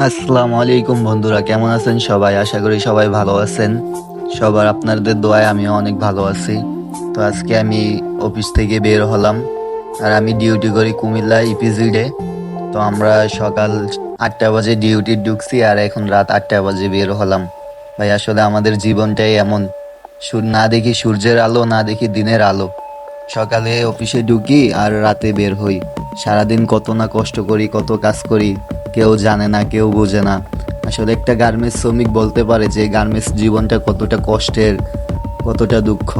আসসালামু আলাইকুম বন্ধুরা, কেমন আছেন সবাই? আশা করি সবাই ভালো আছেন। সবার আপনাদের দোয়ায় আমিও অনেক ভালো আছি। তো আজকে আমি অফিস থেকে বের হলাম, আর আমি ডিউটি করি কুমিল্লা ইপিজিডে। তো আমরা সকাল 8টা বাজে ডিউটি ঢুকছি, আর এখন রাত 8টা বাজে বের হলাম। ভাই আসলে আমাদের জীবনটাই এমন, না দেখি সূর্যের আলো, না দেখি দিনের আলো। সকালে অফিসে ঢুকি আর রাতে বের হই। সারাদিন কত না কষ্ট করি, কত কাজ করি, কেউ জানে না, কেউ বোঝে না। আসলে একটা গার্মেন্টস শ্রমিক বলতে পারে যে গার্মেন্টস জীবনটা কতটা কষ্টের, কতটা দুঃখ।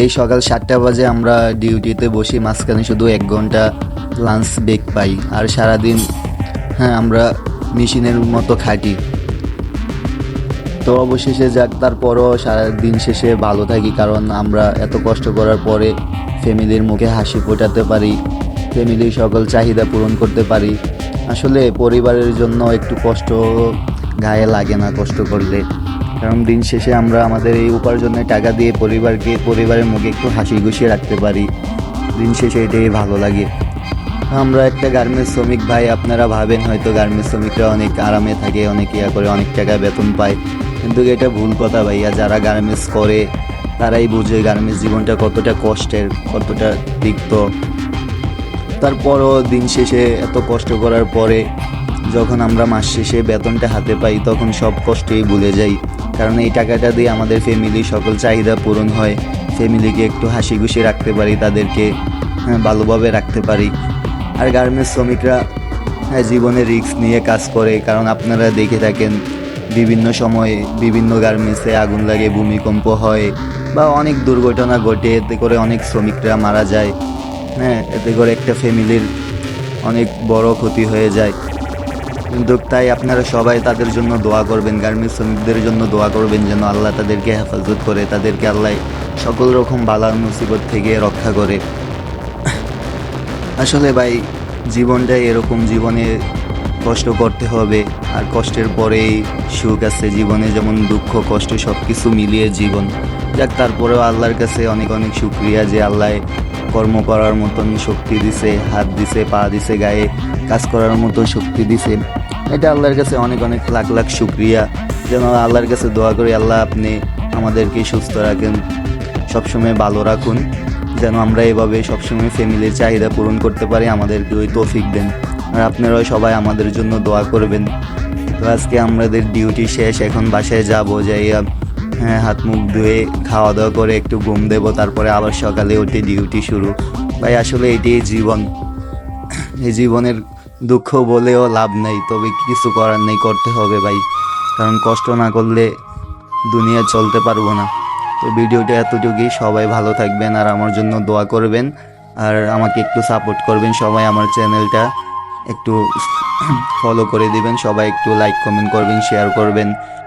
এই সকাল 7টা বাজে আমরা ডিউটিতে বসি, মাঝখানে শুধু 1 ঘন্টা লাঞ্চ ব্রেক পাই। আর সারাদিন আমরা মেশিনের মতো খাটি। তো অবশেষে যাক, তারপরও সারা দিন শেষে ভালো থাকি, কারণ আমরা এত কষ্ট করার পরে ফ্যামিলির মুখে হাসি ফোটাতে পারি, ফ্যামিলির সকল চাহিদা পূরণ করতে পারি। আসলে পরিবারের জন্য একটু কষ্ট গায়ে লাগে না কষ্ট করলে, কারণ দিন শেষে আমরা আমাদের এই উপার্জনের টাকা দিয়ে পরিবারের মুখে একটু হাসি খুশি রাখতে পারি। দিন শেষে এটাই ভালো লাগে। আমরা একটা গার্মেন্টস শ্রমিক ভাই, আপনারা ভাবেন হয়তো গার্মেন্টস শ্রমিকরা অনেক আরামে থাকে, অনেক ইয়া করে, অনেক টাকা বেতন পায়, কিন্তু এটা ভুল কথা ভাইয়া। যারা গার্মেন্টস করে তারাই বুঝে গার্মেন্টস জীবনটা কতটা কষ্টের, কতটা তিক্ত। তারপরও দিন শেষে এত কষ্ট করার পরে যখন আমরা মাস শেষে বেতনটা হাতে পাই, তখন সব কষ্টই ভুলে যাই, কারণ এই টাকাটা দিয়ে আমাদের ফ্যামিলির সকল চাহিদা পূরণ হয়। ফ্যামিলিকে একটু হাসি খুশি রাখতে পারি, তাদেরকে ভালোভাবে রাখতে পারি। আর গার্মেন্টস শ্রমিকরা জীবনে রিস্ক নিয়ে কাজ করে, কারণ আপনারা দেখে থাকেন বিভিন্ন সময়ে বিভিন্ন গার্মেন্টসে আগুন লাগে, ভূমিকম্প হয়, বা অনেক দুর্ঘটনা ঘটে, এতে করে অনেক শ্রমিকরা মারা যায়। এতে করে একটা ফ্যামিলির অনেক বড় ক্ষতি হয়ে যায়। কিন্তু তাই আপনারা সবাই তাদের জন্য দোয়া করবেন, গার্মেন্টস শ্রমিকদের জন্য দোয়া করবেন, যেন আল্লাহ তাদেরকে হেফাজত করে, তাদেরকে আল্লাহ সকল রকম বালার মুসিবত থেকে রক্ষা করে। আসলে ভাই জীবনটাই এরকম, জীবনে কষ্ট করতে হবে, আর কষ্টের পরেই সুখ আছে জীবনে। যেমন দুঃখ কষ্ট সব কিছু মিলিয়ে জীবন। যাক, তারপরেও আল্লাহর কাছে অনেক অনেক শুকরিয়া যে আল্লাহ কর্ম করার মতন শক্তি দিছে, হাত দিছে, পা দিছে, গায়ে কাজ করার মতো শক্তি দিছে। এটা আল্লাহর কাছে অনেক অনেক লাখ লাখ শুকরিয়া। যেন আল্লাহর কাছে দোয়া করি, আল্লাহ আপনি আমাদেরকে সুস্থ রাখেন, সবসময় ভালো রাখুন, যেন আমরা এভাবে সবসময় ফ্যামিলির চাহিদা পূরণ করতে পারি, আমাদেরকে ওই তৌফিক দেন। আর আপনারাও সবাই আমাদের জন্য দোয়া করবেন। তো আজকে আমাদের ডিউটি শেষ, এখন বাসায় যাব, যাই হাত মুখ ধুয়ে খাওয়া দাওয়া করে একটু ঘুম দেবো, তারপরে আবার সকালে উঠে ডিউটি শুরু। ভাই আসলে এটাই জীবন। এই জীবনের দুঃখ বলেও লাভ নেই, তবে কিছু করার নেই, করতে হবে ভাই, কারণ কষ্ট না করলে দুনিয়া চলতে পারবো না। তো ভিডিওটা এতটুকুই, সবাই ভালো থাকবেন আর আমার জন্য দোয়া করবেন, আর আমাকে একটু সাপোর্ট করবেন সবাই। আমার চ্যানেলটা একটু ফলো করে দিবেন সবাই, একটু লাইক কমেন্ট করবেন, শেয়ার করবেন।